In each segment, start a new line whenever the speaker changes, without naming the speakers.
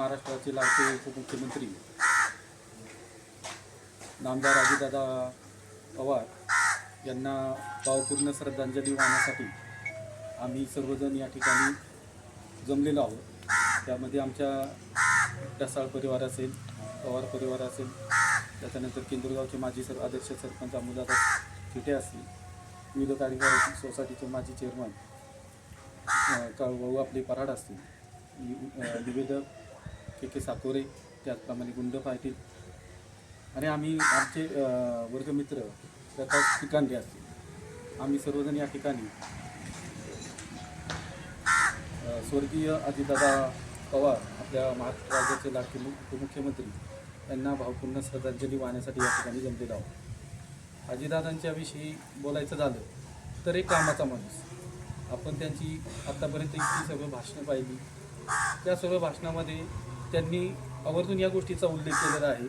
महाराष्ट्राचे लाडके उपमुख्यमंत्री नामदार अजितदादा पवार यांना भावपूर्ण श्रद्धांजली वाहण्यासाठी आम्ही सर्वजण या ठिकाणी जमलेलो आहोत। त्यामध्ये आमच्या ढसाळ परिवार असेल, पवार परिवार असेल, त्याच्यानंतर केंदूरगावचे माजी अध्यक्ष सरपंच अमोलदादा थिटे असतील, विविध कार्यकारी सोसायटीचे माजी चेअरमन काळूभाऊ आपले पराड असतील, निवेदक के साकोरे, त्याचप्रमाणे गुंड पाटील आणि आम्ही आमचे वर्गमित्र प्रकाश पिकांडे असतील, आम्ही सर्वजण या ठिकाणी स्वर्गीय अजितदादा पवार आपल्या महाराष्ट्र राज्याचे लाडके उपमुख्यमंत्री यांना भावपूर्ण श्रद्धांजली वाहण्यासाठी या ठिकाणी जमलेलो आहोत। अजितदादांच्या विषयी बोलायचं झालं तर एक कामाचा माणूस, आपण त्यांची आत्तापर्यंत इतकी सर्व भाषणं पाहिली, त्या सर्व भाषणामध्ये त्यांनी आवर्जून या गोष्टीचा उल्लेख केलेला आहे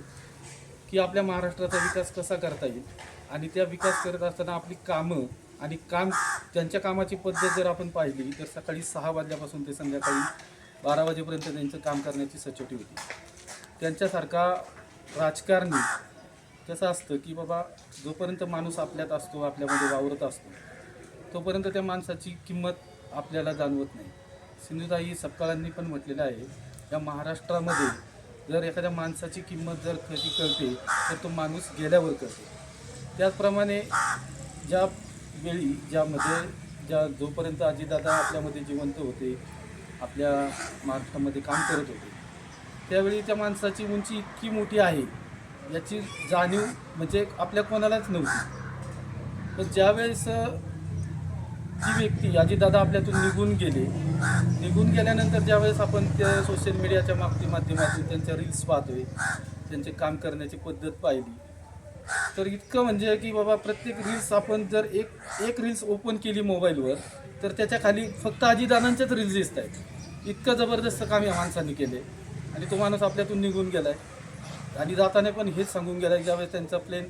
की आपल्या महाराष्ट्राचा विकास कसा करता येईल आणि त्या विकास करत असताना आपली कामं आणि त्यांच्या कामाची पद्धत जर आपण पाहिली तर सकाळी 6 वाजल्यापासून ते संध्याकाळी 12 वाजेपर्यंत त्यांचं काम करण्याची सचोटी होती। त्यांच्यासारखा राजकारणी कसं असतं की बाबा जोपर्यंत माणूस आपल्यात असतो, आपल्यामध्ये वावरत असतो, तोपर्यंत त्या माणसाची किंमत आपल्याला जाणवत नाही। सिंधुताई सपकाळांनी पण म्हटलेलं आहे, या महाराष्ट्रामध्ये जर एखाद्या माणसाची किंमत जर कधी कळते तर तो माणूस गेल्यावर कळते। त्याचप्रमाणे ज्या वेळी जोपर्यंत अजितदादा आपल्यामध्ये जिवंत होते, आपल्या महाराष्ट्रामध्ये काम करत होते, त्यावेळी त्या माणसाची उंची इतकी मोठी आहे याची जाणीव म्हणजे आपल्या कोणालाच नव्हती। पण ज्यावेळेस ती व्यक्ती अजितदादा आपल्यातून निघून गेल्यानंतर ज्यावेळेस आपण त्या सोशल मीडियाच्या माध्यमातून त्यांच्या रील्स पाहतोय, त्यांचे काम करण्याची पद्धत पाहिली, तर इतकं म्हणजे की बाबा प्रत्येक रील्स आपण जर एक रील्स ओपन केली मोबाईलवर तर त्याच्या खाली फक्त अजितदादांच्याच रील्स दिसत आहेत। इतकं जबरदस्त काम या माणसाने केले आणि तो माणूस आपल्यातून निघून गेला आहे। आणि जाताना पण हेच सांगून गेला की ज्यावेळेस त्यांचा प्लेन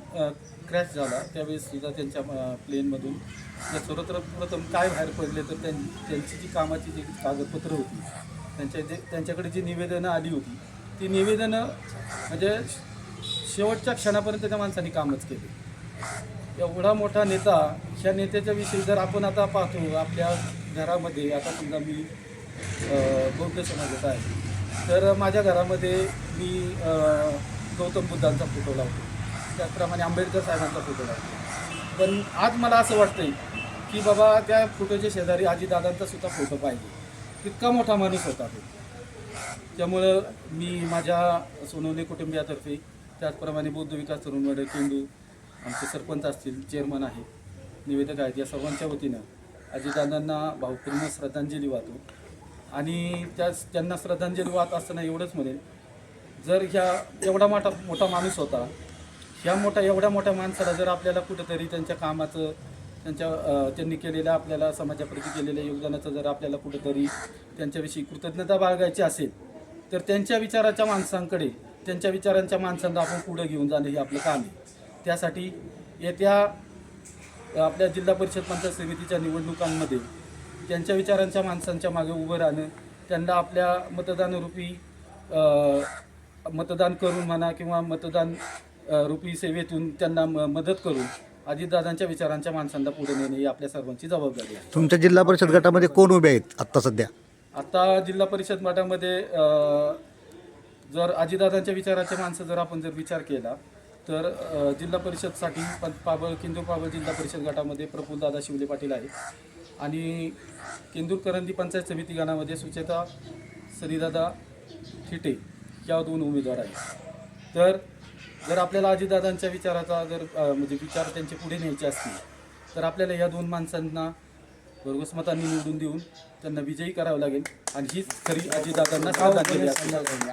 क्रॅश झाला त्यावेळेस सुद्धा त्यांच्या प्लेनमधून सर्वप्रथम काय बाहेर पडले तर त्यांची जी कामाची जी कागदपत्रं होती, त्यांच्याकडे जी निवेदनं आली होती, ती निवेदनं म्हणजे शेवटच्या क्षणापर्यंत त्या माणसाने कामच केले। एवढा मोठा नेता, ह्या नेत्याच्या विषयी जर आपण आता पाहतो आपल्या घरामध्ये, आता समजा मी बौद्ध समाजाचा आहे तर माझ्या घरामध्ये मी गौतम बुद्धांचा फोटो लावतो, त्याचप्रमाणे आंबेडकर साहेबांचा फोटो लावतो। पण आज मला असं वाटतंय की बाबा त्या फोटोच्या शेजारी अजितदादांचा सुद्धा फोटो पाहिजे, इतका मोठा माणूस होता तो। त्यामुळं मी माझ्या सोनवणे कुटुंबियातर्फे, त्याचप्रमाणे बौद्ध विकास तरुण मंडळ केंदू, आमचे सरपंच असतील, चेअरमन आहेत, निवेदक आहेत, या सर्वांच्या वतीनं अजितदादांना भावपूर्ण श्रद्धांजली वाहतो। आणि त्यांना श्रद्धांजली वाहत असताना एवढंच म्हणेल, जर एवढा मोठा माणूस होता, एवढ्या मोठ्या माणसाला जर आपल्याला कुठंतरी त्यांच्या कामाचं, त्यांनी केलेल्या आपल्याला समाजाप्रती केलेल्या योगदानाचं जर आपल्याला कुठंतरी त्यांच्याविषयी कृतज्ञता बाळगायची असेल तर त्यांच्या विचाराच्या माणसांकडे, त्यांच्या विचारांच्या माणसांना आपण पुढं घेऊन जाणं हे आपलं काम आहे। त्यासाठी येत्या आपल्या जिल्हा परिषद पंचायत समितीच्या निवडणुकांमध्ये त्यांच्या विचारांच्या माणसांच्या मागे उभं राहणं, त्यांना आपल्या मतदान करून म्हणा किंवा मतदान रूपी सेवेतून त्यांना मदत करून अजितदादांच्या विचारांच्या माणसांना पुढे नेणे ही आपल्या सर्वांची जबाबदारी आहे।
तुमच्या जिल्हा परिषद गटामध्ये कोण उभे आहेत आत्ता सध्या? आता
जिल्हा परिषद गटामध्ये जर अजितदादांच्या विचाराचे माणसं जर आपण विचार केला तर जिल्हा परिषदसाठी केंदूर पाबळ जिल्हा परिषद गटामध्ये प्रफुल्लदादा शिवले पाटील आहेत आणि केंदूर करंदी पंचायत समिती गणामध्ये सुचेता सनीदादा थिटे या 2 उमेदवार आहेत। तर जर आपल्याला अजितदादांच्या विचाराचा म्हणजे विचार त्यांचे पुढे न्यायचे असतील तर आपल्याला या 2 माणसांना भरघोस मतांनी निवडून देऊन त्यांना विजयी करावं लागेल आणि हीच खरी अजितदादांना श्रद्धांजली असेल।